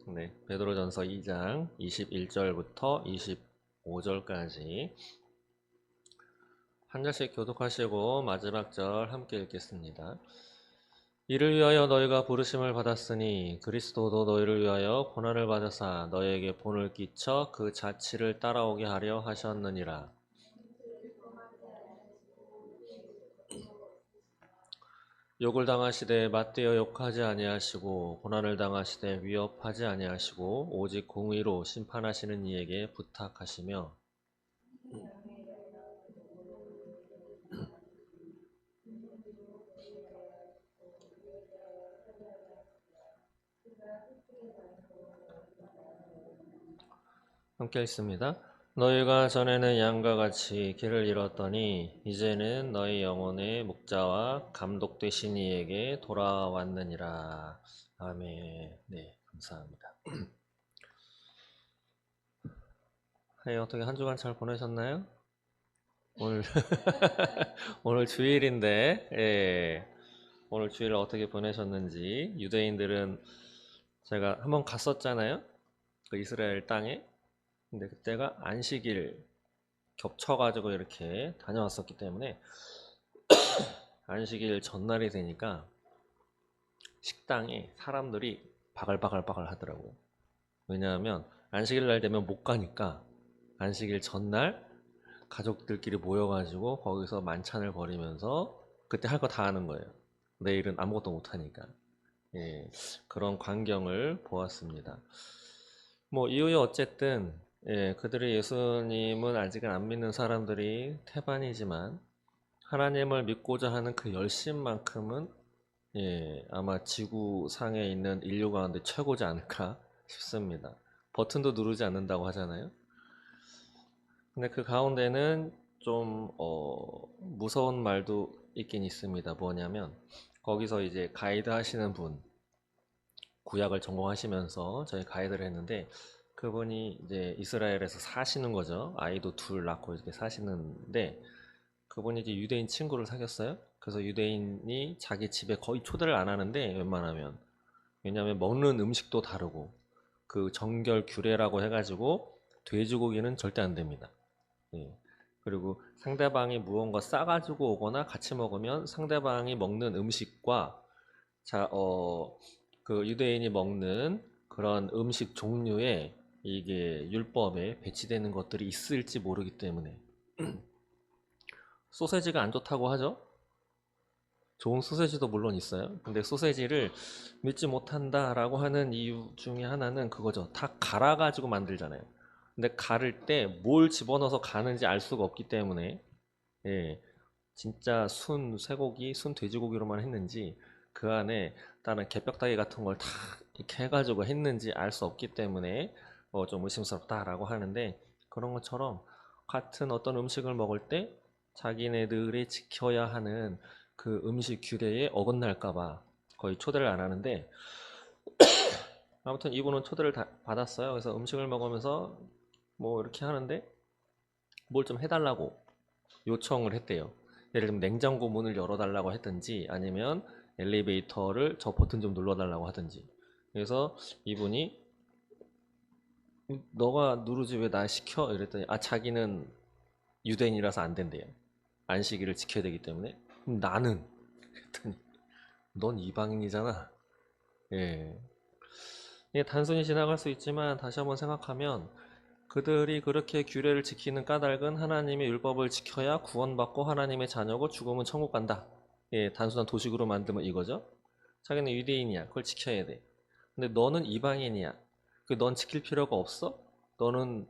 네, 베드로전서 2장 21절부터 25절까지 한 절씩 교독하시고 마지막 절 함께 읽겠습니다. 이를 위하여 너희가 부르심을 받았으니 그리스도도 너희를 위하여 고난을 받으사 너희에게 본을 끼쳐 그 자치를 따라오게 하려 하셨느니라. 욕을 당하시되 맞대어 욕하지 아니하시고 고난을 당하시되 위협하지 아니하시고 오직 공의로 심판하시는 이에게 부탁하시며 함께 읽습니다. 너희가 전에는 양과 같이 길을 잃었더니 이제는 너희 영혼의 목자와 감독 되신 이에게 돌아왔느니라. 아멘. 네, 감사합니다. 네, 어떻게 한 주간 잘 보내셨나요? 오늘 오늘 주일인데, 오늘 주일 어떻게 보내셨는지. 유대인들은 제가 한번 갔었잖아요. 그 이스라엘 땅에. 근데 그때가 안식일 겹쳐가지고 이렇게 다녀왔었기 때문에 안식일 전날이 되니까 식당에 사람들이 바글바글바글 하더라고요. 왜냐하면 안식일 날 되면 못 가니까 안식일 전날 가족들끼리 모여가지고 거기서 만찬을 벌이면서 그때 할 거 다 하는 거예요. 내일은 아무것도 못 하니까. 예, 그런 광경을 보았습니다. 뭐 이후에 어쨌든 그들이 예수님은 아직은 안 믿는 사람들이 태반이지만 하나님을 믿고자 하는 그 열심만큼은 아마 지구상에 있는 인류 가운데 최고지 않을까 싶습니다. 버튼도 누르지 않는다고 하잖아요. 근데 그 가운데는 좀 무서운 말도 있긴 있습니다. 뭐냐면 거기서 이제 가이드 하시는 분, 구약을 전공하시면서 저희 가이드를 했는데 그분이 이제 이스라엘에서 사시는 거죠. 아이도 둘 낳고 이렇게 사시는데 그분이 이제 유대인 친구를 사귀었어요. 그래서 유대인이 자기 집에 거의 초대를 안 하는데 웬만하면 왜냐하면 먹는 음식도 다르고 그 정결 규례라고 해가지고 돼지고기는 절대 안 됩니다. 예. 그리고 상대방이 무언가 싸가지고 오거나 같이 먹으면 상대방이 먹는 음식과 자, 그 유대인이 먹는 그런 음식 종류에 이게 율법에 배치되는 것들이 있을지 모르기 때문에 소세지가 안 좋다고 하죠. 좋은 소세지도 물론 있어요. 근데 소세지를 믿지 못한다라고 하는 이유 중에 하나는 그거죠. 다 갈아가지고 만들잖아요. 근데 갈을 때 뭘 집어넣어서 가는지 알 수가 없기 때문에 예, 진짜 순 쇠고기, 순 돼지고기로만 했는지 그 안에 다른 개벽다귀 같은 걸 다 이렇게 해가지고 했는지 알 수 없기 때문에 좀 의심스럽다라고 하는데 그런 것처럼 같은 어떤 음식을 먹을 때 자기네들이 지켜야 하는 그 음식 규례에 어긋날까봐 거의 초대를 안 하는데 아무튼 이분은 초대를 받았어요. 그래서 음식을 먹으면서 뭐 이렇게 하는데 뭘 좀 해달라고 요청을 했대요. 예를 들면 냉장고 문을 열어달라고 했든지 아니면 엘리베이터를 저 버튼 좀 눌러달라고 하든지. 그래서 이분이 너가 누르지 왜 나 시켜? 이랬더니 자기는 유대인이라서 안 된대요. 안식일을 지켜야 되기 때문에. 그럼 나는? 그랬더니 넌 이방인이잖아. 예. 이게 단순히 지나갈 수 있지만 다시 한번 생각하면 그들이 그렇게 규례를 지키는 까닭은 하나님의 율법을 지켜야 구원받고 하나님의 자녀고 죽으면 천국 간다. 예, 단순한 도식으로 만들면 이거죠. 자기는 유대인이야. 그걸 지켜야 돼. 근데 너는 이방인이야. 넌 지킬 필요가 없어? 너는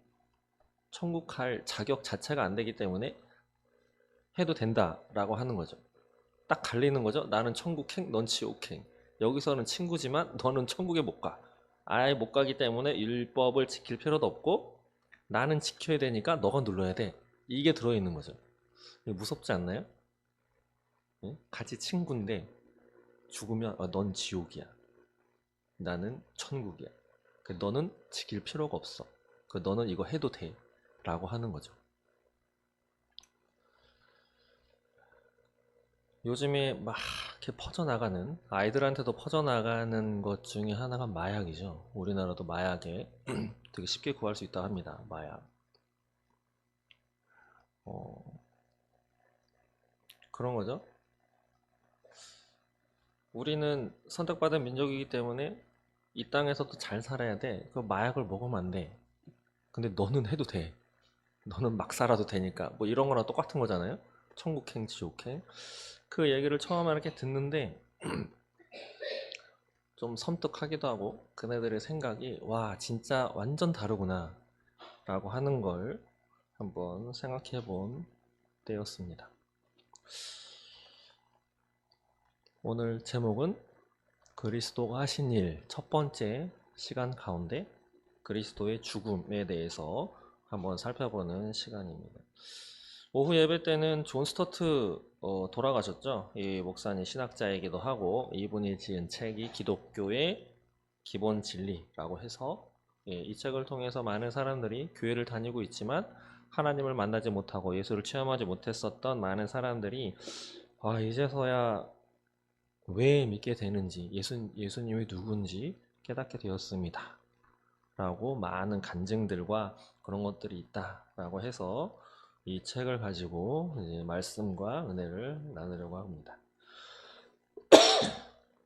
천국 갈 자격 자체가 안 되기 때문에 해도 된다라고 하는 거죠. 딱 갈리는 거죠. 나는 천국행, 넌 지옥행. 여기서는 친구지만 너는 천국에 못 가. 아예 못 가기 때문에 율법을 지킬 필요도 없고 나는 지켜야 되니까 너가 눌러야 돼. 이게 들어있는 거죠. 무섭지 않나요? 응? 같이 친구인데 죽으면 넌 지옥이야. 나는 천국이야. 너는 지킬 필요가 없어. 너는 이거 해도 돼. 라고 하는 거죠. 요즘에 막 이렇게 퍼져나가는, 아이들한테도 퍼져나가는 것 중에 하나가 마약이죠. 우리나라도 마약에 되게 쉽게 구할 수 있다 합니다. 마약. 어, 그런 거죠. 우리는 선택받은 민족이기 때문에 이 땅에서도 잘 살아야 돼. 그 마약을 먹으면 안 돼. 근데 너는 해도 돼. 너는 막 살아도 되니까. 뭐 이런 거랑 똑같은 거잖아요. 천국행, 지옥행. 그 얘기를 처음에 이렇게 듣는데 좀 섬뜩하기도 하고 그네들의 생각이 와 진짜 완전 다르구나 라고 하는 걸 한번 생각해 본 때였습니다. 오늘 제목은 그리스도가 하신 일 첫 번째 시간 가운데 그리스도의 죽음에 대해서 한번 살펴보는 시간입니다. 오후 예배 때는 존 스토트 돌아가셨죠. 이 목사님 신학자이기도 하고 이분이 지은 책이 기독교의 기본 진리라고 해서 이 책을 통해서 많은 사람들이 교회를 다니고 있지만 하나님을 만나지 못하고 예수를 체험하지 못했었던 많은 사람들이 이제서야 왜 믿게 되는지 예수님이 누군지 깨닫게 되었습니다. 라고 많은 간증들과 그런 것들이 있다라고 해서 이 책을 가지고 이제 말씀과 은혜를 나누려고 합니다.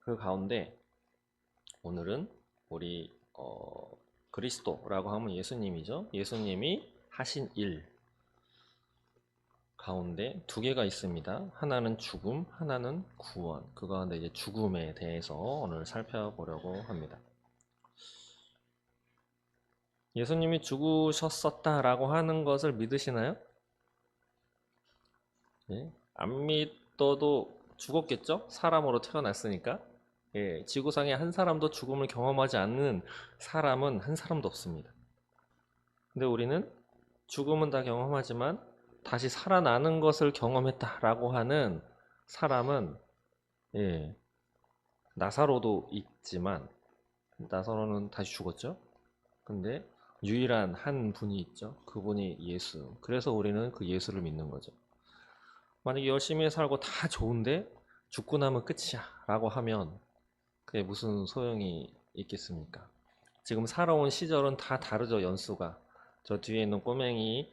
그 가운데 오늘은 우리 그리스도라고 하면 예수님이죠. 예수님이 하신 일 가운데 두 개가 있습니다. 하나는 죽음, 하나는 구원. 그 가운데 이제 죽음에 대해서 오늘 살펴보려고 합니다. 예수님이 죽으셨었다라고 하는 것을 믿으시나요? 예? 안 믿어도 죽었겠죠? 사람으로 태어났으니까. 예, 지구상에 한 사람도 죽음을 경험하지 않는 사람은 한 사람도 없습니다. 근데 우리는 죽음은 다 경험하지만 다시 살아나는 것을 경험했다라고 하는 사람은 예, 나사로도 있지만 나사로는 다시 죽었죠. 근데 유일한 한 분이 있죠. 그분이 예수. 그래서 우리는 그 예수를 믿는 거죠. 만약에 열심히 살고 다 좋은데 죽고 나면 끝이야 라고 하면 그게 무슨 소용이 있겠습니까? 지금 살아온 시절은 다 다르죠. 연수가. 저 뒤에 있는 꼬맹이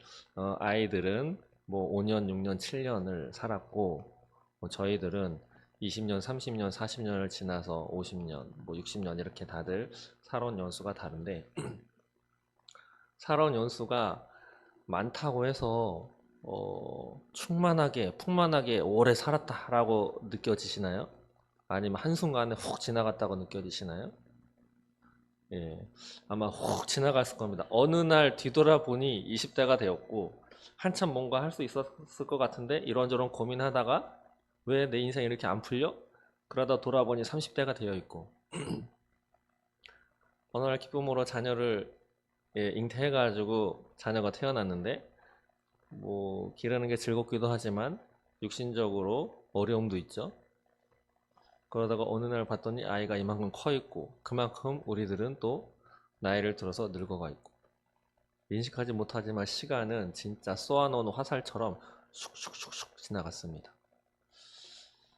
아이들은 뭐 5년, 6년, 7년을 살았고 뭐 저희들은 20년, 30년, 40년을 지나서 50년, 뭐 60년 이렇게 다들 살아온 연수가 다른데 살아온 연수가 많다고 해서 충만하게, 풍만하게 오래 살았다라고 느껴지시나요? 아니면 한순간에 훅 지나갔다고 느껴지시나요? 예, 아마 훅 지나갔을 겁니다. 어느 날 뒤돌아보니 20대가 되었고, 한참 뭔가 할 수 있었을 것 같은데, 이런저런 고민하다가, 왜 내 인생이 이렇게 안 풀려? 그러다 돌아보니 30대가 되어 있고, 어느 날 기쁨으로 자녀를 잉태해가지고 자녀가 태어났는데, 뭐, 기르는 게 즐겁기도 하지만, 육신적으로 어려움도 있죠. 그러다가 어느 날 봤더니 아이가 이만큼 커 있고 그만큼 우리들은 또 나이를 들어서 늙어가 있고 인식하지 못하지만 시간은 진짜 쏘아놓은 화살처럼 슉슉슉슉 지나갔습니다.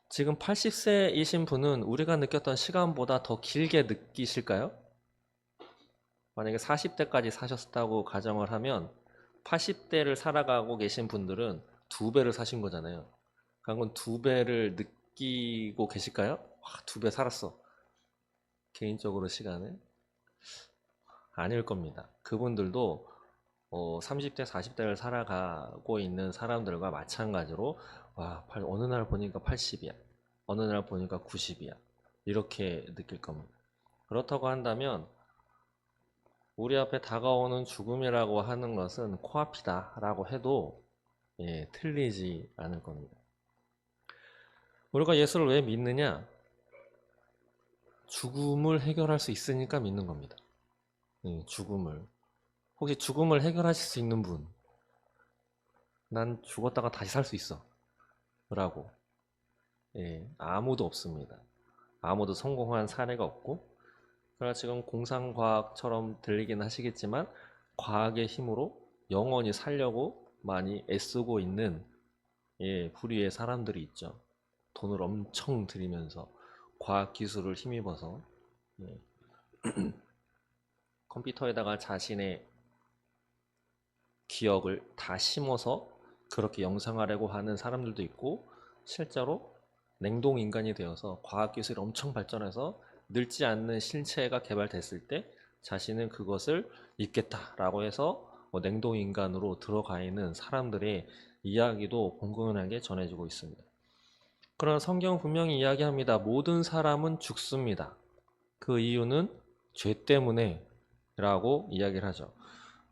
지금 80세이신 분은 우리가 느꼈던 시간보다 더 길게 느끼실까요? 만약에 40대까지 사셨다고 가정을 하면 80대를 살아가고 계신 분들은 두 배를 사신 거잖아요. 그건 두 배를 느끼고 계실까요? 와, 두 배 살았어. 개인적으로 시간을 아닐 겁니다. 그분들도 30대, 40대를 살아가고 있는 사람들과 마찬가지로 어느 날 보니까 80이야. 어느 날 보니까 90이야. 이렇게 느낄 겁니다. 그렇다고 한다면 우리 앞에 다가오는 죽음이라고 하는 것은 코앞이다 라고 해도 틀리지 않을 겁니다. 우리가 예수를 왜 믿느냐? 죽음을 해결할 수 있으니까 믿는 겁니다. 죽음을. 혹시 죽음을 해결하실 수 있는 분? 난 죽었다가 다시 살 수 있어. 라고. 아무도 없습니다. 아무도 성공한 사례가 없고, 그러나 지금 공상과학처럼 들리긴 하시겠지만, 과학의 힘으로 영원히 살려고 많이 애쓰고 있는, 부류의 사람들이 있죠. 돈을 엄청 들이면서 과학 기술을 힘입어서 예, 컴퓨터에다가 자신의 기억을 다 심어서 그렇게 영상하려고 하는 사람들도 있고, 실제로 냉동 인간이 되어서 과학 기술이 엄청 발전해서 늙지 않는 실체가 개발됐을 때 자신은 그것을 잊겠다라고 해서 냉동 인간으로 들어가 있는 사람들의 이야기도 공공연하게 전해지고 있습니다. 그러나 성경은 분명히 이야기합니다. 모든 사람은 죽습니다. 그 이유는 죄 때문에 라고 이야기를 하죠.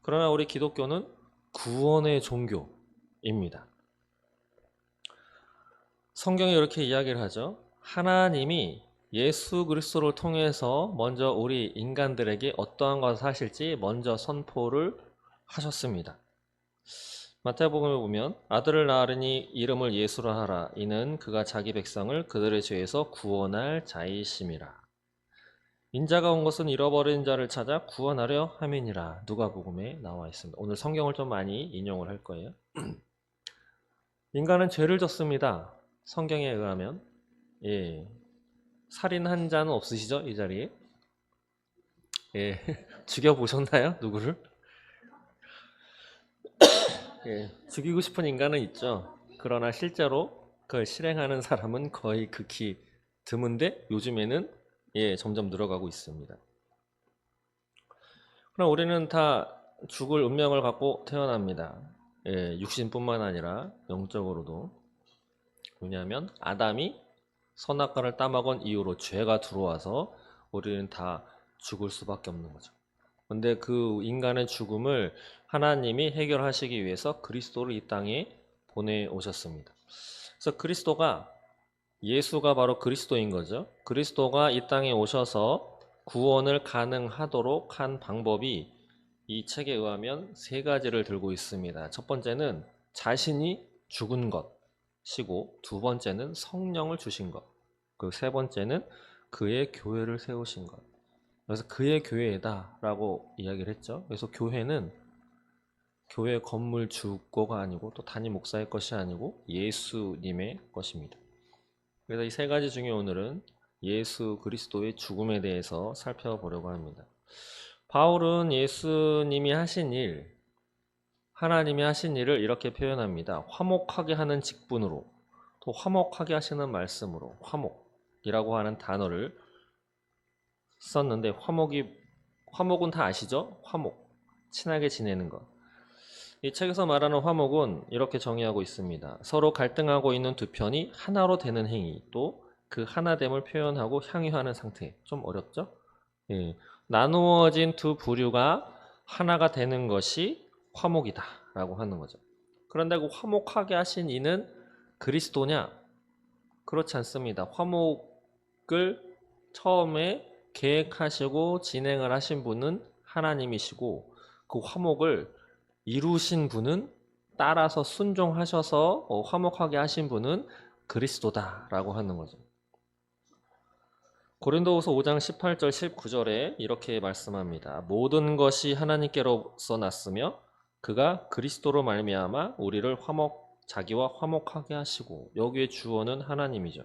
그러나 우리 기독교는 구원의 종교입니다. 성경이 이렇게 이야기를 하죠. 하나님이 예수 그리스도를 통해서 먼저 우리 인간들에게 어떠한 것을 하실지 먼저 선포를 하셨습니다. 마태복음에 보면 아들을 낳으리니 이름을 예수라 하라. 이는 그가 자기 백성을 그들의 죄에서 구원할 자이심이라. 인자가 온 것은 잃어버린 자를 찾아 구원하려 함이니라. 누가복음에 나와 있습니다. 오늘 성경을 좀 많이 인용을 할 거예요. 인간은 죄를 졌습니다. 성경에 의하면. 예. 살인한 자는 없으시죠? 이 자리에? 예. 죽여보셨나요? 누구를? 예. 죽이고 싶은 인간은 있죠. 그러나 실제로 그걸 실행하는 사람은 거의 극히 드문데 요즘에는 점점 늘어가고 있습니다. 그럼 우리는 다 죽을 운명을 갖고 태어납니다. 육신뿐만 아니라 영적으로도. 왜냐하면 아담이 선악과를 따먹은 이후로 죄가 들어와서 우리는 다 죽을 수밖에 없는 거죠. 근데 그 인간의 죽음을 하나님이 해결하시기 위해서 그리스도를 이 땅에 보내오셨습니다. 그래서 예수가 바로 그리스도인 거죠. 그리스도가 이 땅에 오셔서 구원을 가능하도록 한 방법이 이 책에 의하면 세 가지를 들고 있습니다. 첫 번째는 자신이 죽은 것이고, 두 번째는 성령을 주신 것, 그리고 세 번째는 그의 교회를 세우신 것. 그래서 그의 교회다라고 이야기를 했죠. 그래서 교회는 교회 건물 주거가 아니고 또 담임 목사의 것이 아니고 예수님의 것입니다. 그래서 이 세 가지 중에 오늘은 예수 그리스도의 죽음에 대해서 살펴보려고 합니다. 바울은 예수님이 하신 일, 하나님이 하신 일을 이렇게 표현합니다. 화목하게 하는 직분으로, 또 화목하게 하시는 말씀으로, 화목이라고 하는 단어를 썼는데, 화목은 다 아시죠? 화목, 친하게 지내는 것. 이 책에서 말하는 화목은 이렇게 정의하고 있습니다. 서로 갈등하고 있는 두 편이 하나로 되는 행위, 또 그 하나됨을 표현하고 향유하는 상태. 좀 어렵죠? 예. 나누어진 두 부류가 하나가 되는 것이 화목이다 라고 하는 거죠. 그런데 그 화목하게 하신 이는 그리스도냐? 그렇지 않습니다. 화목을 처음에 계획하시고 진행을 하신 분은 하나님이시고, 그 화목을 이루신 분은, 따라서 순종하셔서 화목하게 하신 분은 그리스도다라고 하는 거죠. 고린도후서 5장 18절 19절에 이렇게 말씀합니다. 모든 것이 하나님께로서 났으며 그가 그리스도로 말미암아 우리를 자기와 화목하게 하시고, 여기에 주어는 하나님이죠.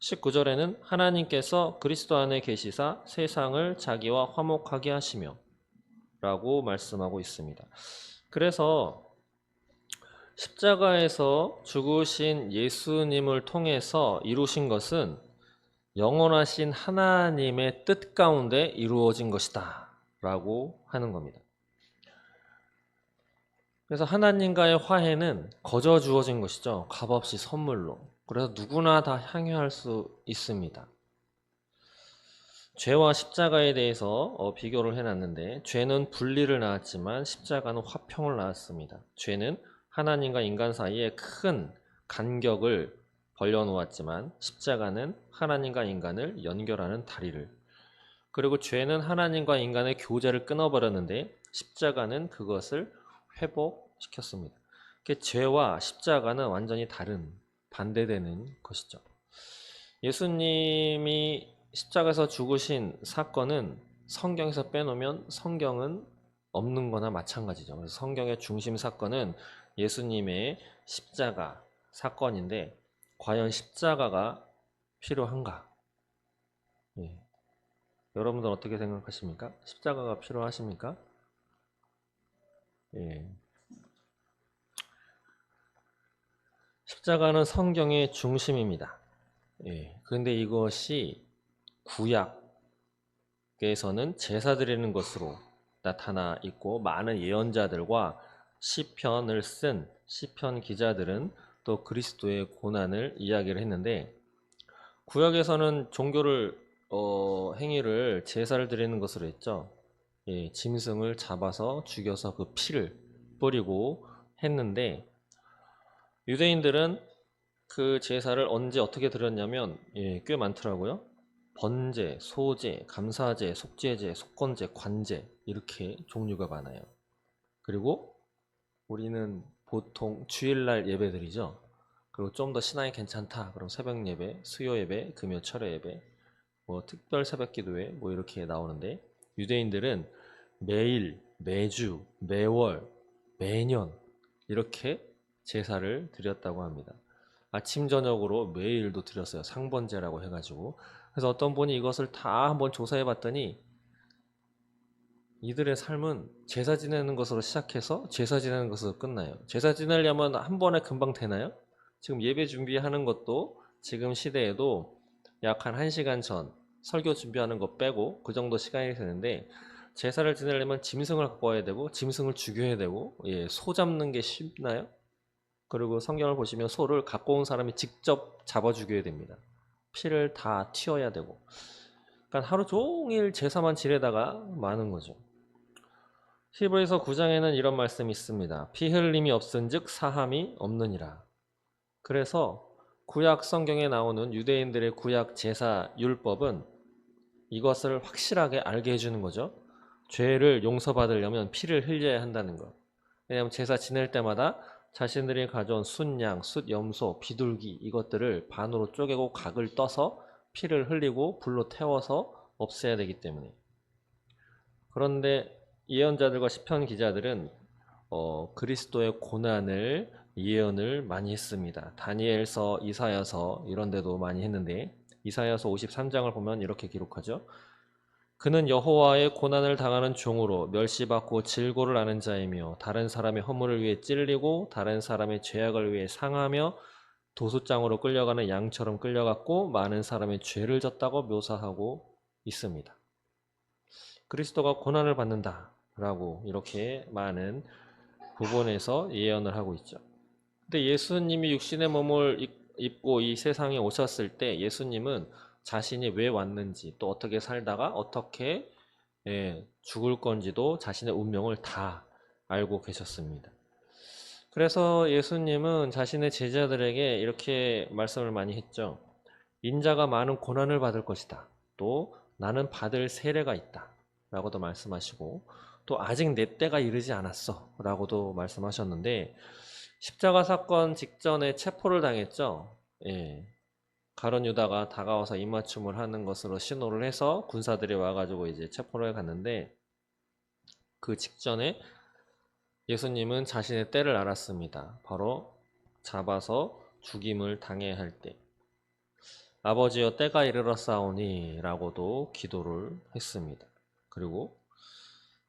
19절에는 하나님께서 그리스도 안에 계시사 세상을 자기와 화목하게 하시며 라고 말씀하고 있습니다. 그래서 십자가에서 죽으신 예수님을 통해서 이루신 것은 영원하신 하나님의 뜻 가운데 이루어진 것이다 라고 하는 겁니다. 그래서 하나님과의 화해는 거저 주어진 것이죠. 값없이 선물로. 그래서 누구나 다 향유할 수 있습니다. 죄와 십자가에 대해서 비교를 해놨는데, 죄는 분리를 낳았지만 십자가는 화평을 낳았습니다. 죄는 하나님과 인간 사이에 큰 간격을 벌려놓았지만 십자가는 하나님과 인간을 연결하는 다리를, 그리고 죄는 하나님과 인간의 교제를 끊어버렸는데 십자가는 그것을 회복시켰습니다. 죄와 십자가는 완전히 다른, 반대되는 것이죠. 예수님이 십자가에서 죽으신 사건은 성경에서 빼놓으면 성경은 없는 거나 마찬가지죠. 그래서 성경의 중심 사건은 예수님의 십자가 사건인데, 과연 십자가가 필요한가? 예. 여러분들 어떻게 생각하십니까? 십자가가 필요하십니까? 예. 십자가는 성경의 중심입니다. 예. 그런데 이것이 구약에서는 제사 드리는 것으로 나타나 있고, 많은 예언자들과 시편을 쓴 시편 기자들은 또 그리스도의 고난을 이야기를 했는데, 구약에서는 종교를 행위를 제사를 드리는 것으로 했죠. 예, 짐승을 잡아서 죽여서 그 피를 뿌리고 했는데, 유대인들은 그 제사를 언제 어떻게 드렸냐면, 예, 꽤 많더라고요. 번제, 소제, 감사제, 속죄제, 속건제, 관제, 이렇게 종류가 많아요. 그리고 우리는 보통 주일날 예배드리죠. 그리고 좀 더 신앙이 괜찮다, 그럼 새벽 예배, 수요 예배, 금요 철회 예배, 뭐 특별 새벽 기도회 뭐 이렇게 나오는데, 유대인들은 매일, 매주, 매월, 매년 이렇게 제사를 드렸다고 합니다. 아침 저녁으로 매일도 드렸어요. 상번제라고 해가지고. 그래서 어떤 분이 이것을 다 한번 조사해 봤더니, 이들의 삶은 제사 지내는 것으로 시작해서 제사 지내는 것으로 끝나요. 제사 지내려면 한 번에 금방 되나요? 지금 예배 준비하는 것도 지금 시대에도 약 한 1시간 전 설교 준비하는 거 빼고 그 정도 시간이 되는데, 제사를 지내려면 짐승을 갖고 와야 되고 짐승을 죽여야 되고, 예, 소 잡는 게 쉽나요? 그리고 성경을 보시면 소를 갖고 온 사람이 직접 잡아 죽여야 됩니다. 피를 다 튀어야 되고. 그러니까 하루 종일 제사만 지내다가 마는 거죠. 히브리서 9장에는 이런 말씀이 있습니다. 피 흘림이 없은즉 사함이 없느니라. 그래서 구약 성경에 나오는 유대인들의 구약 제사 율법은 이것을 확실하게 알게 해주는 거죠. 죄를 용서받으려면 피를 흘려야 한다는 것. 왜냐하면 제사 지낼 때마다 자신들이 가져온 순양, 숫염소, 비둘기 이것들을 반으로 쪼개고 각을 떠서 피를 흘리고 불로 태워서 없애야 되기 때문에. 그런데 예언자들과 시편 기자들은 그리스도의 고난을 예언을 많이 했습니다. 다니엘서, 이사야서 이런 데도 많이 했는데, 이사야서 53장을 보면 이렇게 기록하죠. 그는 여호와의 고난을 당하는 종으로 멸시받고 질고를 하는 자이며, 다른 사람의 허물을 위해 찔리고 다른 사람의 죄악을 위해 상하며 도수장으로 끌려가는 양처럼 끌려갔고 많은 사람의 죄를 졌다고 묘사하고 있습니다. 그리스도가 고난을 받는다라고 이렇게 많은 부분에서 예언을 하고 있죠. 근데 예수님이 육신의 몸을 입고 이 세상에 오셨을 때 예수님은 자신이 왜 왔는지, 또 어떻게 살다가 어떻게 죽을 건지도 자신의 운명을 다 알고 계셨습니다. 그래서 예수님은 자신의 제자들에게 이렇게 말씀을 많이 했죠. 인자가 많은 고난을 받을 것이다. 또 나는 받을 세례가 있다. 라고도 말씀하시고, 또 아직 내 때가 이르지 않았어. 라고도 말씀하셨는데, 십자가 사건 직전에 체포를 당했죠. 예. 가룟 유다가 다가와서 입맞춤을 하는 것으로 신호를 해서 군사들이 와가지고 이제 체포를 갔는데, 그 직전에 예수님은 자신의 때를 알았습니다. 바로 잡아서 죽임을 당해야 할 때. 아버지여 때가 이르렀사오니 라고도 기도를 했습니다. 그리고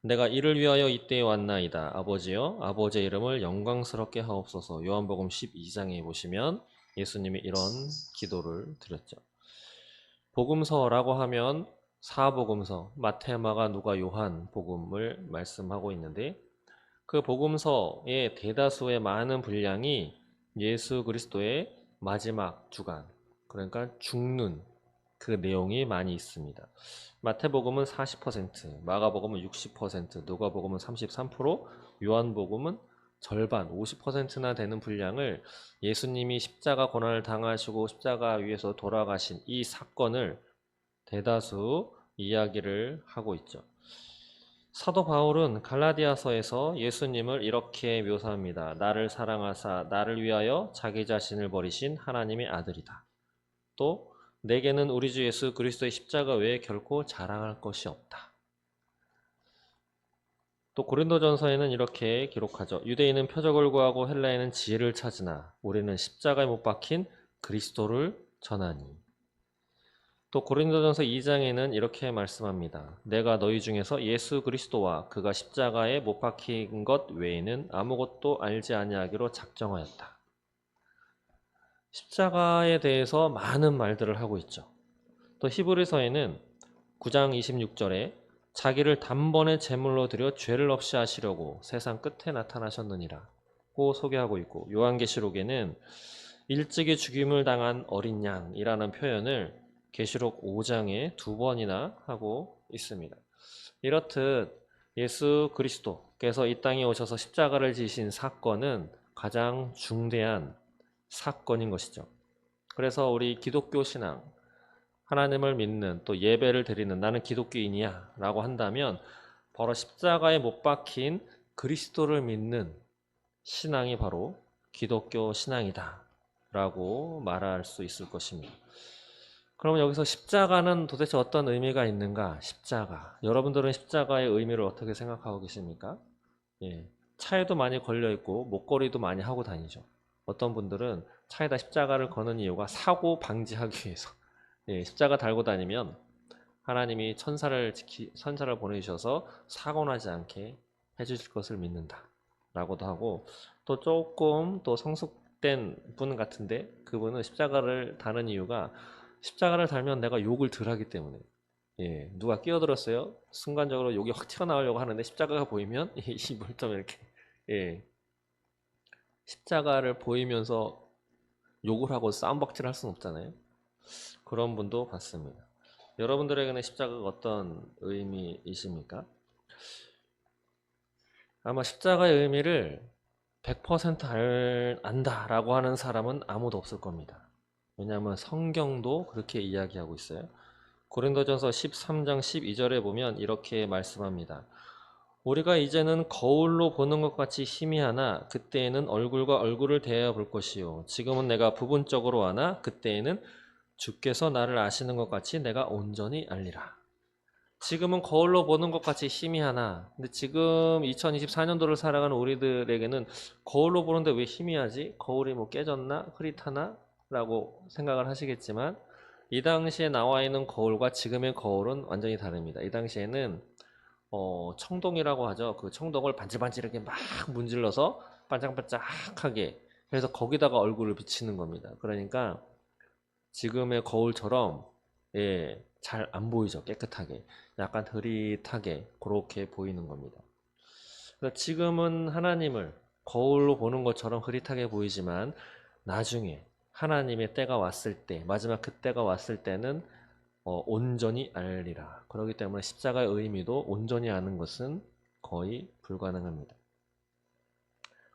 내가 이를 위하여 이때에 왔나이다. 아버지여 아버지의 이름을 영광스럽게 하옵소서. 요한복음 12장에 보시면 예수님이 이런 기도를 드렸죠. 복음서라고 하면 사복음서, 마태, 마가, 누가, 요한 복음을 말씀하고 있는데, 그 복음서의 대다수의 많은 분량이 예수 그리스도의 마지막 주간, 그러니까 죽는 그 내용이 많이 있습니다. 마태복음은 40%, 마가복음은 60%, 누가복음은 33%, 요한복음은 절반, 50%나 되는 분량을 예수님이 십자가 고난을 당하시고 십자가 위에서 돌아가신 이 사건을 대다수 이야기를 하고 있죠. 사도 바울은 갈라디아서에서 예수님을 이렇게 묘사합니다. 나를 사랑하사 나를 위하여 자기 자신을 버리신 하나님의 아들이다. 또 내게는 우리 주 예수 그리스도의 십자가 외에 결코 자랑할 것이 없다. 또 고린도전서에는 이렇게 기록하죠. 유대인은 표적을 구하고 헬라인은 지혜를 찾으나 우리는 십자가에 못 박힌 그리스도를 전하니. 또 고린도전서 2장에는 이렇게 말씀합니다. 내가 너희 중에서 예수 그리스도와 그가 십자가에 못 박힌 것 외에는 아무것도 알지 아니하기로 작정하였다. 십자가에 대해서 많은 말들을 하고 있죠. 또 히브리서에는 9장 26절에 자기를 단번에 제물로 드려 죄를 없이 하시려고 세상 끝에 나타나셨느니라 고 소개하고 있고, 요한계시록에는 일찍이 죽임을 당한 어린 양이라는 표현을 계시록 5장에 2번이나 하고 있습니다. 이렇듯 예수 그리스도께서 이 땅에 오셔서 십자가를 지신 사건은 가장 중대한 사건인 것이죠. 그래서 우리 기독교 신앙, 하나님을 믿는, 또 예배를 드리는 나는 기독교인이야 라고 한다면 바로 십자가에 못 박힌 그리스도를 믿는 신앙이 바로 기독교 신앙이다 라고 말할 수 있을 것입니다. 그럼 여기서 십자가는 도대체 어떤 의미가 있는가? 십자가. 여러분들은 십자가의 의미를 어떻게 생각하고 계십니까? 예, 차에도 많이 걸려있고 목걸이도 많이 하고 다니죠. 어떤 분들은 차에다 십자가를 거는 이유가 사고 방지하기 위해서. 예, 십자가 달고 다니면 하나님이 천사를 보내주셔서 사고 나지 않게 해주실 것을 믿는다 라고도 하고, 또 조금 또 성숙된 분 같은데 그분은 십자가를 다는 이유가 십자가를 달면 내가 욕을 덜 하기 때문에. 예, 누가 끼어들었어요? 순간적으로 욕이 확 튀어나오려고 하는데 십자가가 보이면 입을 좀 이렇게, 예, 십자가를 보이면서 욕을 하고 싸움박질 할 수는 없잖아요. 그런 분도 봤습니다. 여러분들에게는 십자가가 어떤 의미이십니까? 아마 십자가의 의미를 100% 안다라고 하는 사람은 아무도 없을 겁니다. 왜냐하면 성경도 그렇게 이야기하고 있어요. 고린도전서 13장 12절에 보면 이렇게 말씀합니다. 우리가 이제는 거울로 보는 것 같이 희미하나 그때에는 얼굴과 얼굴을 대하여 볼 것이요. 지금은 내가 부분적으로 아나 그때에는 주께서 나를 아시는 것 같이 내가 온전히 알리라. 지금은 거울로 보는 것 같이 희미하나, 근데 지금 2024년도를 살아가는 우리들에게는 거울로 보는데 왜 희미하지? 거울이 뭐 깨졌나? 흐릿하나? 라고 생각을 하시겠지만, 이 당시에 나와 있는 거울과 지금의 거울은 완전히 다릅니다. 이 당시에는 청동이라고 하죠. 그 청동을 반질반질하게 막 문질러서 반짝반짝하게 해서 거기다가 얼굴을 비치는 겁니다. 그러니까 지금의 거울처럼, 예, 잘 안 보이죠. 깨끗하게. 약간 흐릿하게 그렇게 보이는 겁니다. 그러니까 지금은 하나님을 거울로 보는 것처럼 흐릿하게 보이지만 나중에 하나님의 때가 왔을 때, 마지막 그 때가 왔을 때는 온전히 알리라. 그렇기 때문에 십자가의 의미도 온전히 아는 것은 거의 불가능합니다.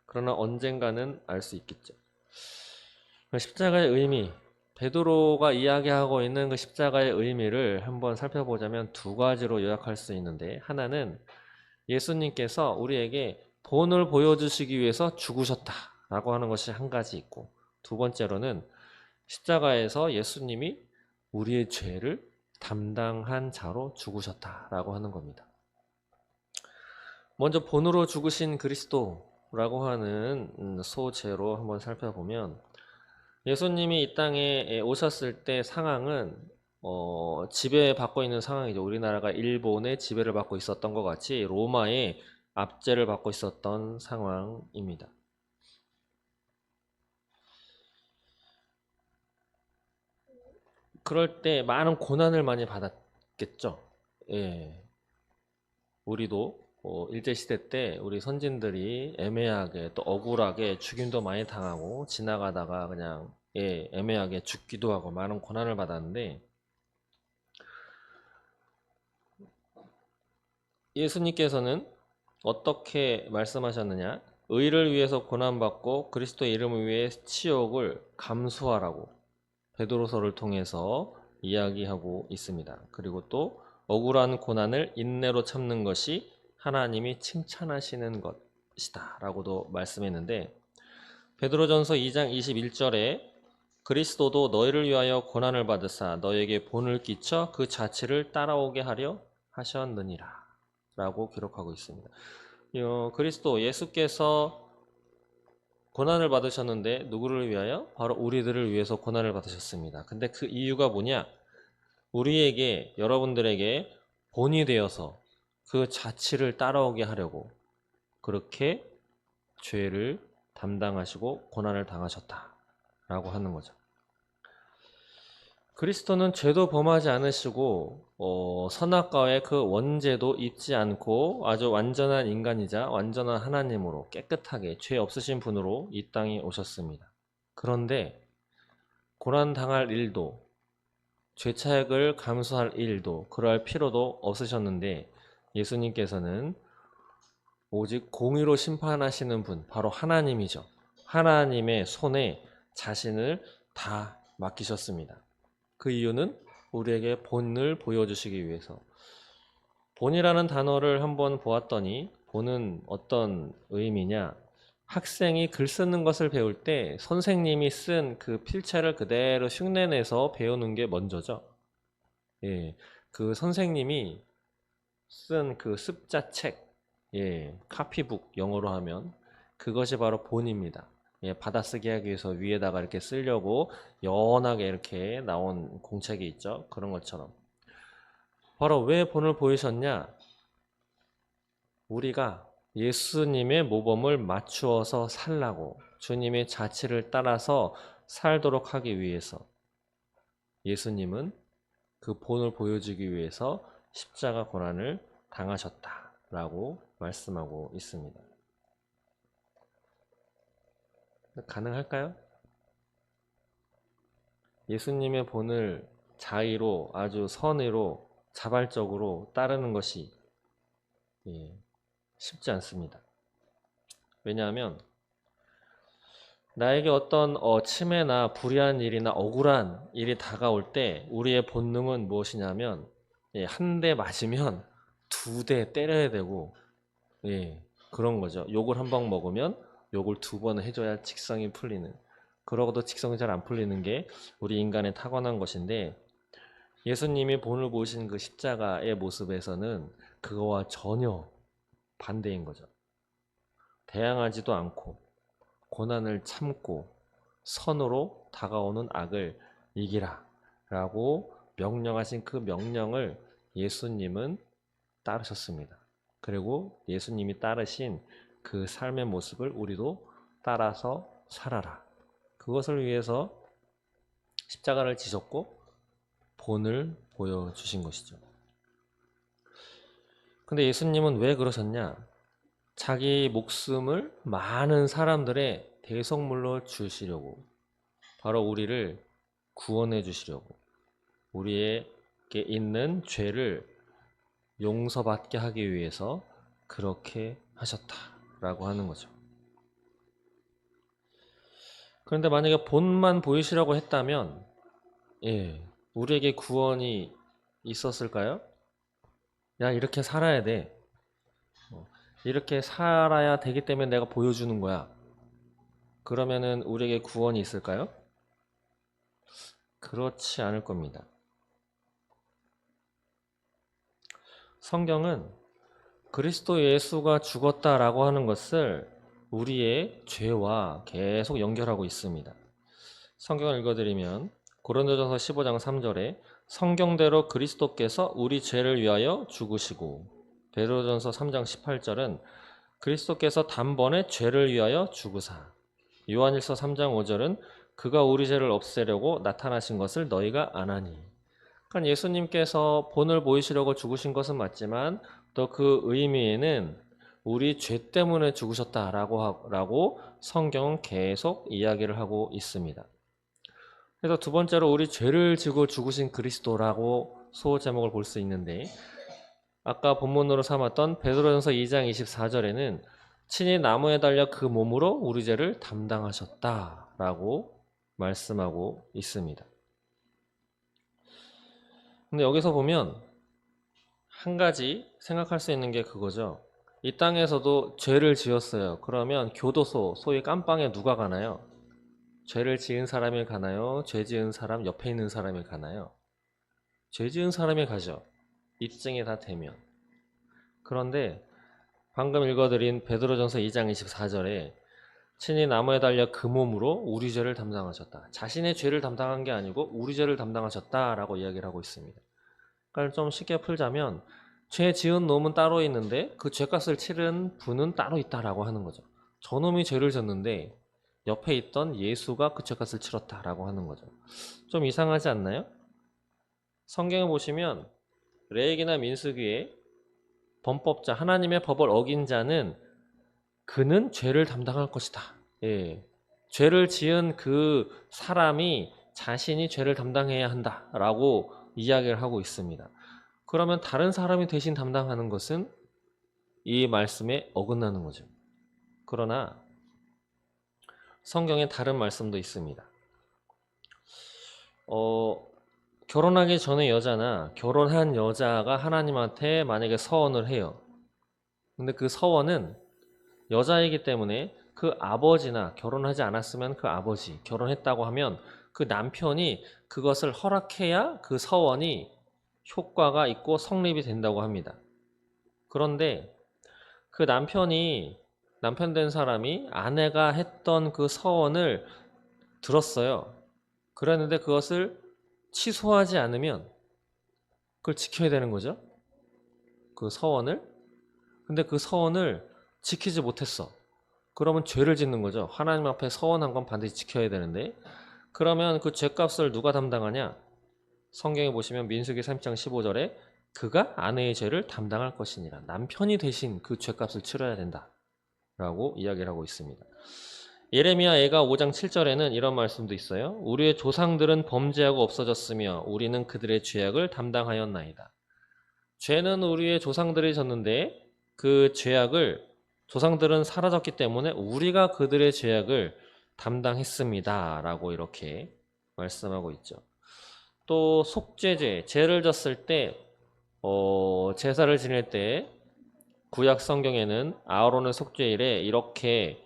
그러나 언젠가는 알 수 있겠죠. 십자가의 의미, 베드로가 이야기하고 있는 그 십자가의 의미를 한번 살펴보자면 두 가지로 요약할 수 있는데, 하나는 예수님께서 우리에게 본을 보여주시기 위해서 죽으셨다라고 하는 것이 한 가지 있고, 두 번째로는 십자가에서 예수님이 우리의 죄를 담당한 자로 죽으셨다라고 하는 겁니다. 먼저 본으로 죽으신 그리스도라고 하는 소재로 한번 살펴보면, 예수님이 이 땅에 오셨을 때 상황은 지배받고 있는 상황이죠. 우리나라가 일본의 지배를 받고 있었던 것 같이 로마의 압제를 받고 있었던 상황입니다. 그럴 때 많은 고난을 많이 받았겠죠. 예, 우리도 일제시대 때 우리 선진들이 애매하게 또 억울하게 죽임도 많이 당하고 지나가다가 그냥, 예, 애매하게 죽기도 하고 많은 고난을 받았는데, 예수님께서는 어떻게 말씀하셨느냐? 의를 위해서 고난받고 그리스도의 이름을 위해 치욕을 감수하라고 베드로서를 통해서 이야기하고 있습니다. 그리고 또 억울한 고난을 인내로 참는 것이 하나님이 칭찬하시는 것이다 라고도 말씀했는데, 베드로전서 2장 21절에 그리스도도 너희를 위하여 고난을 받으사 너에게 본을 끼쳐 그 자취를 따라오게 하려 하셨느니라 라고 기록하고 있습니다. 그리스도 예수께서 고난을 받으셨는데 누구를 위하여? 바로 우리들을 위해서 고난을 받으셨습니다. 근데 그 이유가 뭐냐? 우리에게, 여러분들에게 본이 되어서 그 자취를 따라오게 하려고 그렇게 죄를 담당하시고 고난을 당하셨다라고 하는 거죠. 그리스도는 죄도 범하지 않으시고 선악과의 그 원죄도 잊지 않고 아주 완전한 인간이자 완전한 하나님으로 깨끗하게 죄 없으신 분으로 이 땅에 오셨습니다. 그런데 고난 당할 일도 죄차액을 감수할 일도 그럴 필요도 없으셨는데 예수님께서는 오직 공의로 심판하시는 분, 바로 하나님이죠. 하나님의 손에 자신을 다 맡기셨습니다. 그 이유는 우리에게 본을 보여주시기 위해서. 본이라는 단어를 한번 보았더니 본은 어떤 의미냐? 학생이 글 쓰는 것을 배울 때 선생님이 쓴 그 필체를 그대로 흉내내서 배우는 게 먼저죠. 예, 그 선생님이 쓴 그 습자책, 예, 카피북 영어로 하면 그것이 바로 본입니다. 예, 받아쓰기 하기 위해서 위에다가 이렇게 쓰려고 연하게 이렇게 나온 공책이 있죠. 그런 것처럼. 바로 왜 본을 보이셨냐? 우리가 예수님의 모범을 맞추어서 살라고, 주님의 자취를 따라서 살도록 하기 위해서 예수님은 그 본을 보여주기 위해서 십자가 고난을 당하셨다라고 말씀하고 있습니다. 가능할까요? 예수님의 본을 자의로, 아주 선의로, 자발적으로 따르는 것이 쉽지 않습니다. 왜냐하면 나에게 어떤 침해나 불의한 일이나 억울한 일이 다가올 때 우리의 본능은 무엇이냐면 한 대 맞으면 두 대 때려야 되고 그런 거죠. 욕을 한 방 먹으면 욕을 두 번 해줘야 직성이 풀리는, 그러고도 직성이 잘 안 풀리는 게 우리 인간의 타고난 것인데 예수님이 본을 보신 그 십자가의 모습에서는 그거와 전혀 반대인 거죠. 대항하지도 않고 고난을 참고 선으로 다가오는 악을 이기라 라고 명령하신 그 명령을 예수님은 따르셨습니다. 그리고 예수님이 따르신 그 삶의 모습을 우리도 따라서 살아라. 그것을 위해서 십자가를 지셨고 본을 보여주신 것이죠. 근데 예수님은 왜 그러셨냐? 자기 목숨을 많은 사람들의 대속물로 주시려고, 바로 우리를 구원해 주시려고, 우리에게 있는 죄를 용서받게 하기 위해서 그렇게 하셨다라고 하는 거죠. 그런데 만약에 본만 보이시라고 했다면 우리에게 구원이 있었을까요? 야, 이렇게 살아야 돼. 이렇게 살아야 되기 때문에 내가 보여주는 거야. 그러면은 우리에게 구원이 있을까요? 그렇지 않을 겁니다. 성경은 그리스도 예수가 죽었다라고 하는 것을 우리의 죄와 계속 연결하고 있습니다. 성경을 읽어드리면 고린도전서 15장 3절에 성경대로 그리스도께서 우리 죄를 위하여 죽으시고, 베드로전서 3장 18절은 그리스도께서 단번에 죄를 위하여 죽으사, 요한일서 3장 5절은 그가 우리 죄를 없애려고 나타나신 것을 너희가 아나니. 그러니까 예수님께서 본을 보이시려고 죽으신 것은 맞지만 또 그 의미에는 우리 죄 때문에 죽으셨다라고 성경은 계속 이야기를 하고 있습니다. 그래서 두 번째로 우리 죄를 지고 죽으신 그리스도라고 소 제목을 볼 수 있는데, 아까 본문으로 삼았던 베드로전서 2장 24절에는 친히 나무에 달려 그 몸으로 우리 죄를 담당하셨다라고 말씀하고 있습니다. 근데 여기서 보면 한 가지 생각할 수 있는 게 그거죠. 이 땅에서도 죄를 지었어요. 그러면 교도소, 소위 깜빵에 누가 가나요? 죄를 지은 사람이 가나요? 죄 지은 사람 옆에 있는 사람이 가나요? 죄 지은 사람이 가죠. 입증이 다 되면. 그런데 방금 읽어드린 베드로전서 2장 24절에 친히 나무에 달려 그 몸으로 우리 죄를 담당하셨다. 자신의 죄를 담당한 게 아니고 우리 죄를 담당하셨다라고 이야기를 하고 있습니다. 그러니까 좀 쉽게 풀자면 죄 지은 놈은 따로 있는데 그 죄값을 치른 분은 따로 있다라고 하는 거죠. 저놈이 죄를 졌는데 옆에 있던 예수가 그 죄값을 치렀다라고 하는 거죠. 좀 이상하지 않나요? 성경에 보시면 레위기나 민수기에 범법자, 하나님의 법을 어긴 자는 그는 죄를 담당할 것이다. 예. 죄를 지은 그 사람이 자신이 죄를 담당해야 한다라고 이야기를 하고 있습니다. 그러면 다른 사람이 대신 담당하는 것은 이 말씀에 어긋나는 거죠. 그러나 성경에 다른 말씀도 있습니다. 결혼하기 전에 여자나 결혼한 여자가 하나님한테 만약에 서원을 해요. 근데 그 서원은 여자이기 때문에 그 아버지나 결혼하지 않았으면 그 아버지, 결혼했다고 하면 그 남편이 그것을 허락해야 그 서원이 효과가 있고 성립이 된다고 합니다. 그런데 그 남편 된 사람이 아내가 했던 그 서원을 들었어요. 그랬는데 그것을 취소하지 않으면 그걸 지켜야 되는 거죠. 그 서원을. 근데 그 서원을 지키지 못했어. 그러면 죄를 짓는 거죠. 하나님 앞에 서원한 건 반드시 지켜야 되는데, 그러면 그 죄값을 누가 담당하냐? 성경에 보시면 민수기 3장 15절에 그가 아내의 죄를 담당할 것이니라. 남편이 대신 그 죄값을 치러야 된다 라고 이야기를 하고 있습니다. 예레미야 애가 5장 7절에는 이런 말씀도 있어요. 우리의 조상들은 범죄하고 없어졌으며 우리는 그들의 죄악을 담당하였나이다. 죄는 우리의 조상들이 졌는데 그 죄악을 조상들은 사라졌기 때문에 우리가 그들의 죄악을 담당했습니다 라고 이렇게 말씀하고 있죠. 또 속죄제, 죄를 졌을 때 제사를 지낼 때 구약 성경에는 아론의 속죄일에 이렇게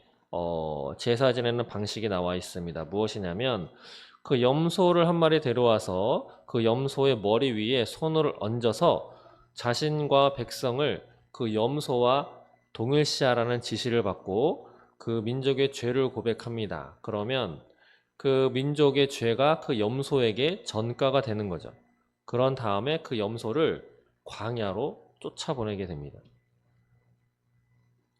제사 지내는 방식이 나와 있습니다. 무엇이냐면 그 염소를 한 마리 데려와서 그 염소의 머리 위에 손을 얹어서 자신과 백성을 그 염소와 동일시하라는 지시를 받고 그 민족의 죄를 고백합니다. 그러면 그 민족의 죄가 그 염소에게 전가가 되는 거죠. 그런 다음에 그 염소를 광야로 쫓아보내게 됩니다.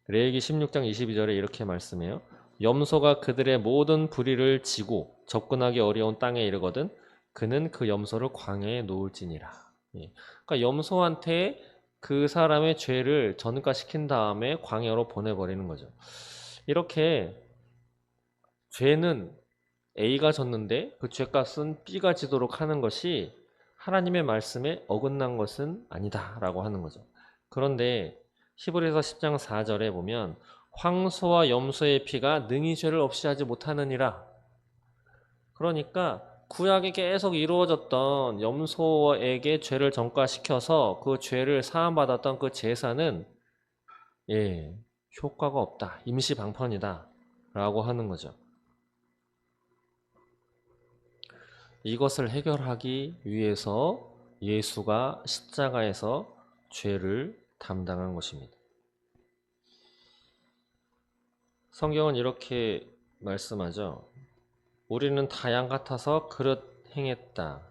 레위기 16장 22절에 이렇게 말씀해요. 염소가 그들의 모든 불의를 지고 접근하기 어려운 땅에 이르거든 그는 그 염소를 광야에 놓을지니라. 그러니까 염소한테 그 사람의 죄를 전가시킨 다음에 광야로 보내버리는 거죠. 이렇게 죄는 A가 졌는데 그 죄값은 B가 지도록 하는 것이 하나님의 말씀에 어긋난 것은 아니다라고 하는 거죠. 그런데 히브리서 10장 4절에 보면 황소와 염소의 피가 능히 죄를 없이 하지 못하느니라. 그러니까 구약에 계속 이루어졌던 염소에게 죄를 전가시켜서 그 죄를 사함받았던 그 제사는 효과가 없다. 임시 방편이다. 라고 하는 거죠. 이것을 해결하기 위해서 예수가 십자가에서 죄를 담당한 것입니다. 성경은 이렇게 말씀하죠. 우리는 다 양 같아서 그릇 행했다.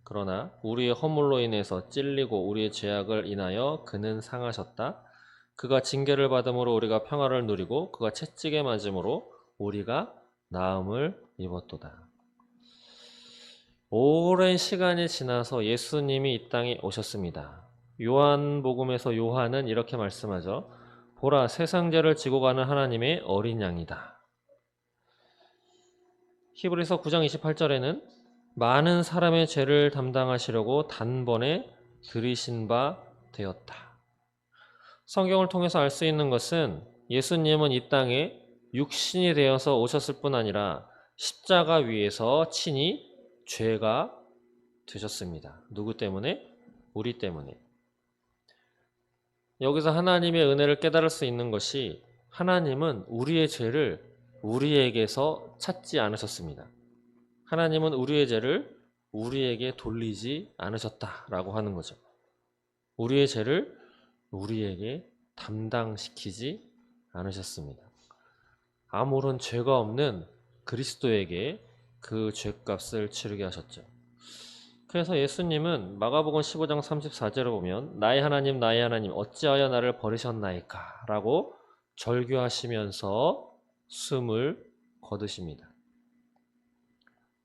그러나 우리의 허물로 인해서 찔리고 우리의 죄악을 인하여 그는 상하셨다. 그가 징계를 받음으로 우리가 평화를 누리고 그가 채찍에 맞음으로 우리가 나음을 입었도다. 오랜 시간이 지나서 예수님이 이 땅에 오셨습니다. 요한복음에서 요한은 이렇게 말씀하죠. 보라, 세상 죄를 지고 가는 하나님의 어린 양이다. 히브리서 9장 28절에는 많은 사람의 죄를 담당하시려고 단번에 들이신 바 되었다. 성경을 통해서 알 수 있는 것은 예수님은 이 땅에 육신이 되어서 오셨을 뿐 아니라 십자가 위에서 친히 죄가 되셨습니다. 누구 때문에? 우리 때문에. 여기서 하나님의 은혜를 깨달을 수 있는 것이 하나님은 우리의 죄를 우리에게서 찾지 않으셨습니다. 하나님은 우리의 죄를 우리에게 돌리지 않으셨다라고 하는 거죠. 우리의 죄를 우리에게 담당시키지 않으셨습니다. 아무런 죄가 없는 그리스도에게 그 죄값을 치르게 하셨죠. 그래서 예수님은 마가복음 15장 34절을 보면 나의 하나님 나의 하나님 어찌하여 나를 버리셨나이까 라고 절규하시면서 숨을 거두십니다.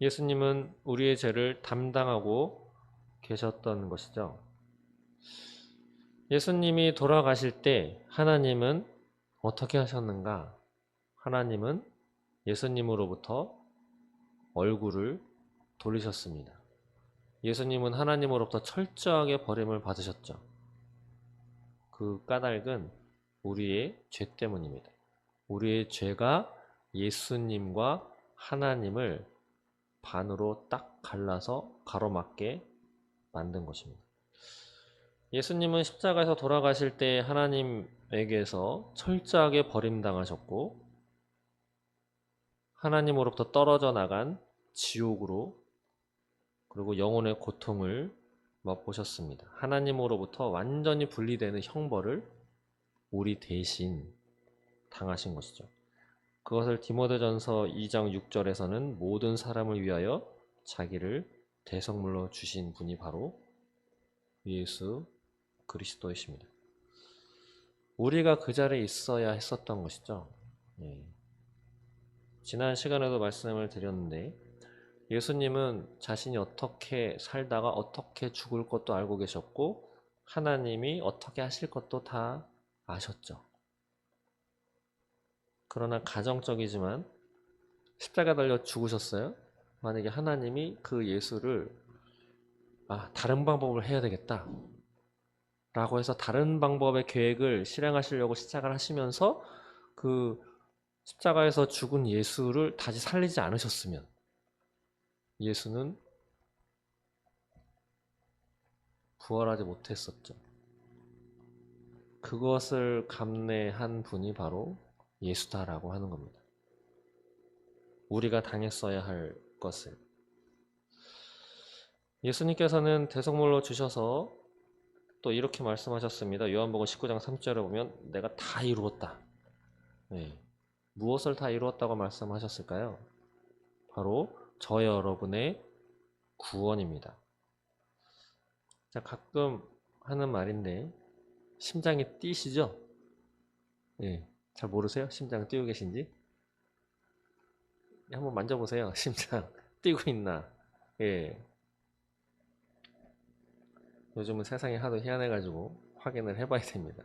예수님은 우리의 죄를 담당하고 계셨던 것이죠. 예수님이 돌아가실 때 하나님은 어떻게 하셨는가? 하나님은 예수님으로부터 얼굴을 돌리셨습니다. 예수님은 하나님으로부터 철저하게 버림을 받으셨죠. 그 까닭은 우리의 죄 때문입니다. 우리의 죄가 예수님과 하나님을 반으로 딱 갈라서 가로막게 만든 것입니다. 예수님은 십자가에서 돌아가실 때 하나님에게서 철저하게 버림당하셨고 하나님으로부터 떨어져 나간 지옥으로 그리고 영혼의 고통을 맛보셨습니다. 하나님으로부터 완전히 분리되는 형벌을 우리 대신 당하신 것이죠. 그것을 디모데전서 2장 6절에서는 모든 사람을 위하여 자기를 대성물로 주신 분이 바로 예수 그리스도이십니다. 우리가 그 자리에 있어야 했었던 것이죠. 지난 시간에도 말씀을 드렸는데 예수님은 자신이 어떻게 살다가 어떻게 죽을 것도 알고 계셨고 하나님이 어떻게 하실 것도 다 아셨죠. 그러나 가정적이지만 십자가 달려 죽으셨어요. 만약에 하나님이 그 예수를 다른 방법을 해야 되겠다 라고 해서 다른 방법의 계획을 실행하시려고 시작을 하시면서 그 십자가에서 죽은 예수를 다시 살리지 않으셨으면 예수는 부활하지 못했었죠. 그것을 감내한 분이 바로 예수다라고 하는 겁니다. 우리가 당했어야 할 것을. 예수님께서는 대성물로 주셔서 또 이렇게 말씀하셨습니다. 요한복음 19장 3절에 보면 내가 다 이루었다. 무엇을 다 이루었다고 말씀하셨을까요? 바로 저 여러분의 구원입니다. 자, 가끔 하는 말인데 심장이 뛰시죠? 잘 모르세요? 심장 뛰고 계신지? 한번 만져보세요. 심장 뛰고 있나? 요즘은 세상이 하도 희한해가지고 확인을 해봐야 됩니다.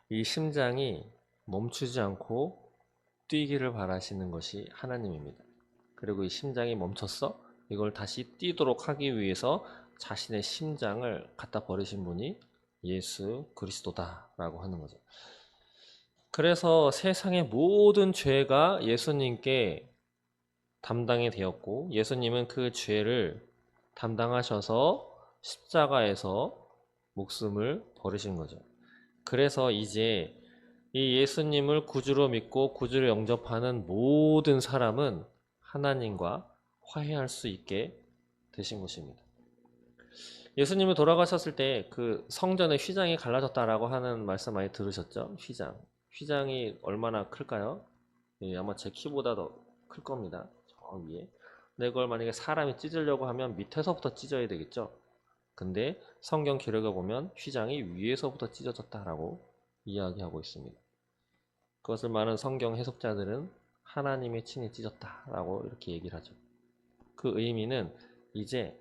이 심장이 멈추지 않고 뛰기를 바라시는 것이 하나님입니다. 그리고 이 심장이 멈췄어? 이걸 다시 뛰도록 하기 위해서 자신의 심장을 갖다 버리신 분이 예수 그리스도다라고 하는 거죠. 그래서 세상의 모든 죄가 예수님께 담당이 되었고 예수님은 그 죄를 담당하셔서 십자가에서 목숨을 버리신 거죠. 그래서 이제 이 예수님을 구주로 믿고 구주로 영접하는 모든 사람은 하나님과 화해할 수 있게 되신 것입니다. 예수님이 돌아가셨을 때 그 성전의 휘장이 갈라졌다라고 하는 말씀 많이 들으셨죠? 휘장이 얼마나 클까요? 아마 제 키보다 더 클 겁니다. 저 위에. 근데 그걸 만약에 사람이 찢으려고 하면 밑에서부터 찢어야 되겠죠? 근데 성경 기록에 보면 휘장이 위에서부터 찢어졌다라고 이야기하고 있습니다. 그것을 많은 성경 해석자들은 하나님이 친히 찢었다라고 이렇게 얘기를 하죠. 그 의미는 이제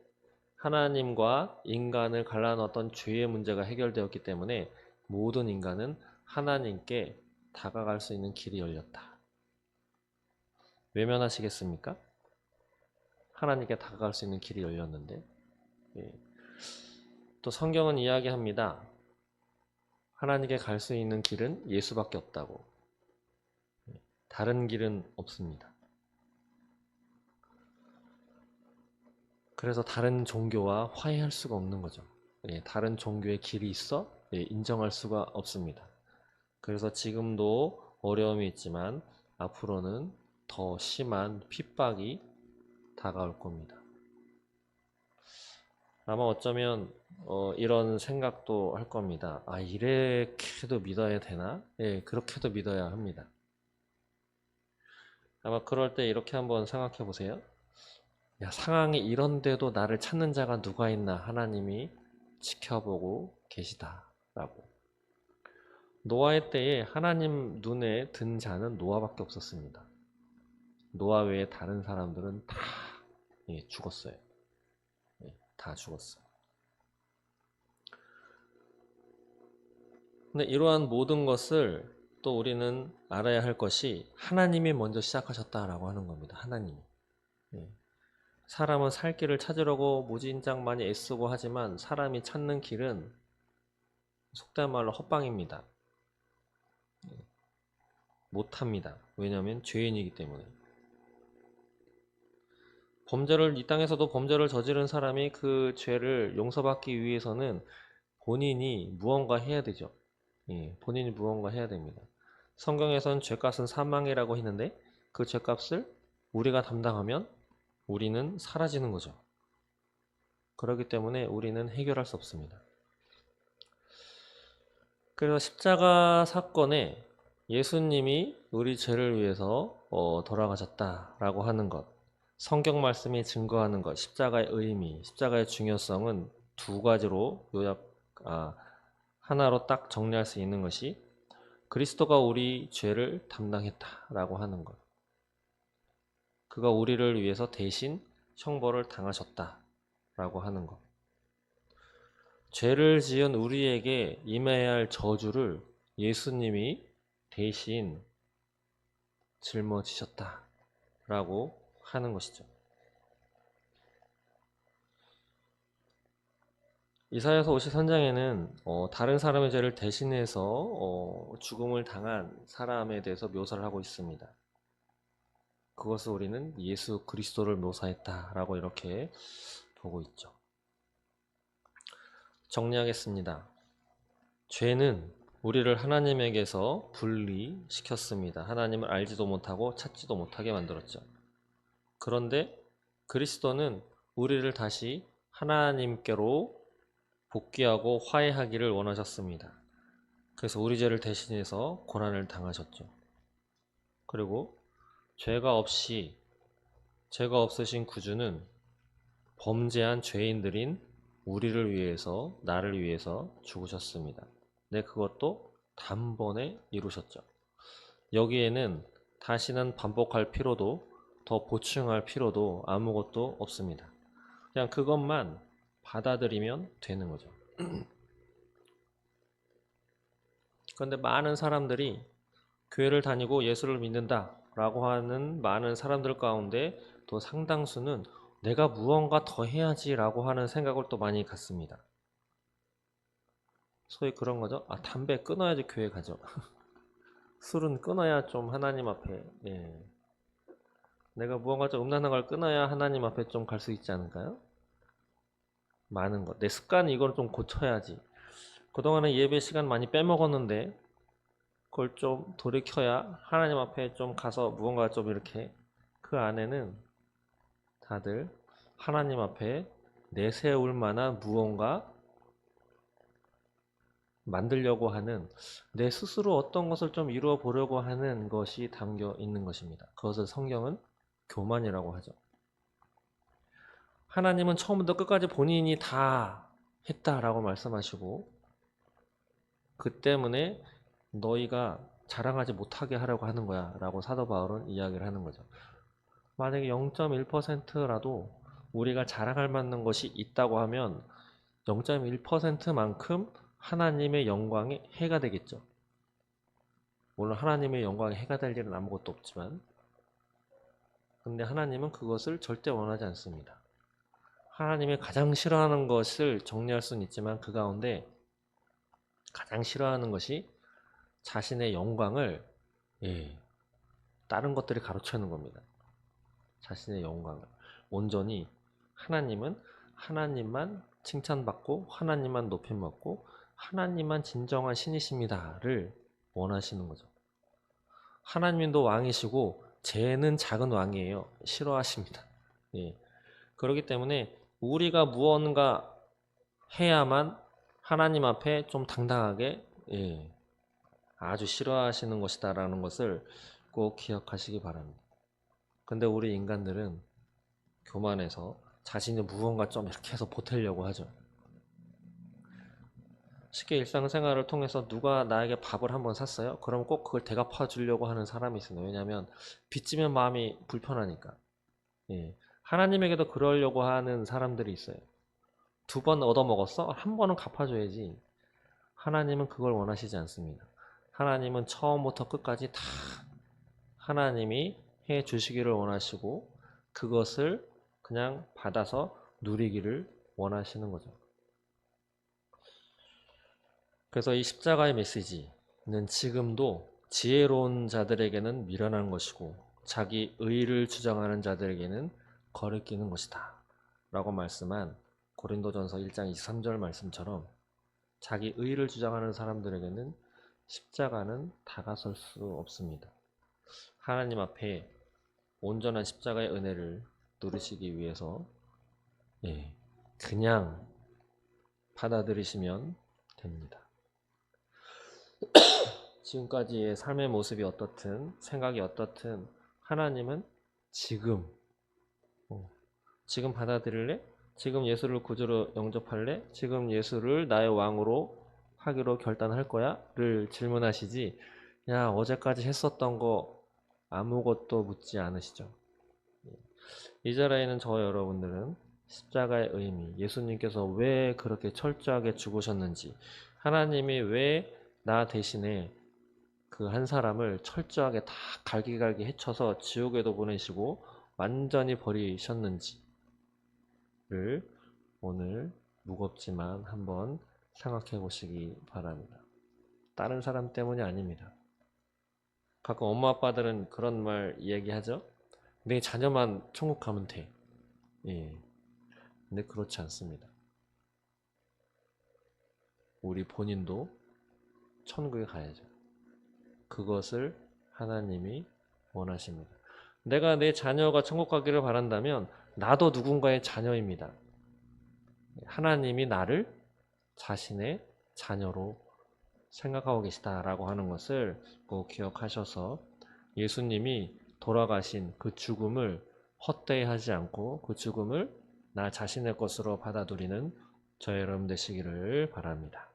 하나님과 인간을 갈라놓았던 죄의 문제가 해결되었기 때문에 모든 인간은 하나님께 다가갈 수 있는 길이 열렸다. 외면하시겠습니까? 하나님께 다가갈 수 있는 길이 열렸는데 또 성경은 이야기합니다. 하나님께 갈 수 있는 길은 예수밖에 없다고. 다른 길은 없습니다. 그래서 다른 종교와 화해할 수가 없는 거죠. 다른 종교의 길이 있어 인정할 수가 없습니다. 그래서 지금도 어려움이 있지만 앞으로는 더 심한 핍박이 다가올 겁니다. 아마 어쩌면 이런 생각도 할 겁니다. 이렇게도 믿어야 되나? 그렇게도 믿어야 합니다. 아마 그럴 때 이렇게 한번 생각해 보세요. 야, 상황이 이런데도 나를 찾는 자가 누가 있나? 하나님이 지켜보고 계시다라고. 노아의 때에 하나님 눈에 든 자는 노아밖에 없었습니다. 노아 외에 다른 사람들은 다 죽었어요. 다 죽었어요. 근데 이러한 모든 것을 또 우리는 알아야 할 것이 하나님이 먼저 시작하셨다라고 하는 겁니다. 하나님이. 사람은 살 길을 찾으려고 무진장 많이 애쓰고 하지만 사람이 찾는 길은 속된 말로 헛방입니다. 못합니다. 왜냐하면 죄인이기 때문에. 이 땅에서도 범죄를 저지른 사람이 그 죄를 용서받기 위해서는 본인이 무언가 해야 되죠. 본인이 무언가 해야 됩니다. 성경에선 죄값은 사망이라고 했는데 그 죄값을 우리가 담당하면 우리는 사라지는 거죠. 그렇기 때문에 우리는 해결할 수 없습니다. 그래서 십자가 사건에 예수님이 우리 죄를 위해서 돌아가셨다라고 하는 것, 성경 말씀이 증거하는 것, 십자가의 의미, 십자가의 중요성은 두 가지로 하나로 딱 정리할 수 있는 것이 그리스도가 우리 죄를 담당했다라고 하는 것. 그가 우리를 위해서 대신 형벌을 당하셨다라고 하는 것. 죄를 지은 우리에게 임해야 할 저주를 예수님이 대신 짊어지셨다라고 하는 것이죠. 이사야서 53장에는 다른 사람의 죄를 대신해서 죽음을 당한 사람에 대해서 묘사를 하고 있습니다. 그것을 우리는 예수 그리스도를 묘사했다라고 이렇게 보고 있죠. 정리하겠습니다. 죄는 우리를 하나님에게서 분리시켰습니다. 하나님을 알지도 못하고 찾지도 못하게 만들었죠. 그런데 그리스도는 우리를 다시 하나님께로 복귀하고 화해하기를 원하셨습니다. 그래서 우리 죄를 대신해서 고난을 당하셨죠. 그리고 죄가 없으신 구주는 범죄한 죄인들인 우리를 위해서, 나를 위해서 죽으셨습니다. 네, 그것도 단번에 이루셨죠. 여기에는 다시는 반복할 필요도, 더 보충할 필요도 아무것도 없습니다. 그냥 그것만 받아들이면 되는 거죠. 그런데 많은 사람들이 교회를 다니고 예수를 믿는다 라고 하는 많은 사람들 가운데 또 상당수는 내가 무언가 더 해야지 라고 하는 생각을 또 많이 갖습니다. 소위 그런 거죠. 담배 끊어야지 교회 가죠. 술은 끊어야 좀 하나님 앞에, 내가 무언가 좀 음란한 걸 끊어야 하나님 앞에 좀 갈 수 있지 않을까요? 많은 것. 내 습관 이걸 좀 고쳐야지. 그동안에 예배 시간 많이 빼먹었는데 그걸 좀 돌이켜야 하나님 앞에 좀 가서 무언가 좀 이렇게 그 안에는 다들 하나님 앞에 내세울 만한 무언가 만들려고 하는 내 스스로 어떤 것을 좀 이루어 보려고 하는 것이 담겨 있는 것입니다. 그것을 성경은 교만이라고 하죠. 하나님은 처음부터 끝까지 본인이 다 했다라고 말씀하시고 그 때문에 너희가 자랑하지 못하게 하려고 하는 거야 라고 사도 바울은 이야기를 하는 거죠. 만약에 0.1%라도 우리가 자랑할 만한 것이 있다고 하면 0.1%만큼 하나님의 영광에 해가 되겠죠. 물론 하나님의 영광에 해가 될 일은 아무것도 없지만 근데 하나님은 그것을 절대 원하지 않습니다. 하나님이 가장 싫어하는 것을 정리할 수는 있지만 그 가운데 가장 싫어하는 것이 자신의 영광을 다른 것들이 가로채는 겁니다. 자신의 영광을 온전히 하나님은 하나님만 칭찬받고 하나님만 높임받고 하나님만 진정한 신이십니다를 원하시는 거죠. 하나님도 왕이시고 쟤는 작은 왕이에요. 싫어하십니다. 그렇기 때문에 우리가 무언가 해야만 하나님 앞에 좀 당당하게 아주 싫어하시는 것이다라는 것을 꼭 기억하시기 바랍니다. 근데 우리 인간들은 교만해서 자신이 무언가 좀 이렇게 해서 보태려고 하죠. 쉽게 일상생활을 통해서 누가 나에게 밥을 한번 샀어요? 그럼 꼭 그걸 대갚아 주려고 하는 사람이 있어요. 왜냐하면 빚지면 마음이 불편하니까. 예. 하나님에게도 그러려고 하는 사람들이 있어요. 2번 얻어먹었어? 한 번은 갚아줘야지. 하나님은 그걸 원하시지 않습니다. 하나님은 처음부터 끝까지 다 하나님이 해 주시기를 원하시고 그것을 그냥 받아서 누리기를 원하시는 거죠. 그래서 이 십자가의 메시지는 지금도 지혜로운 자들에게는 미련한 것이고 자기 의를 주장하는 자들에게는 거리끼는 것이다 라고 말씀한 고린도전서 1장 23절 말씀처럼 자기 의를 주장하는 사람들에게는 십자가는 다가설 수 없습니다. 하나님 앞에 온전한 십자가의 은혜를 누리시기 위해서 그냥 받아들이시면 됩니다. 지금까지의 삶의 모습이 어떻든 생각이 어떻든 하나님은 지금 지금 받아들일래? 지금 예수를 구주로 영접할래? 지금 예수를 나의 왕으로 하기로 결단할 거야? 를 질문하시지 야 어제까지 했었던 거 아무것도 묻지 않으시죠. 이 자리에 있는 저와 여러분들은 십자가의 의미, 예수님께서 왜 그렇게 철저하게 죽으셨는지, 하나님이 왜 나 대신에 그 한 사람을 철저하게 다 갈기갈기 해쳐서 지옥에도 보내시고 완전히 버리셨는지를 오늘 무겁지만 한번 생각해 보시기 바랍니다. 다른 사람 때문이 아닙니다. 가끔 엄마 아빠들은 그런 말 이야기하죠. 내 자녀만 천국 가면 돼. 예. 근데 그렇지 않습니다. 우리 본인도 천국에 가야죠. 그것을 하나님이 원하십니다. 내가 내 자녀가 천국 가기를 바란다면 나도 누군가의 자녀입니다. 하나님이 나를 자신의 자녀로 생각하고 계시다라고 하는 것을 꼭 기억하셔서 예수님이 돌아가신 그 죽음을 헛되이 하지 않고 그 죽음을 나 자신의 것으로 받아들이는 저희 여러분 되시기를 바랍니다.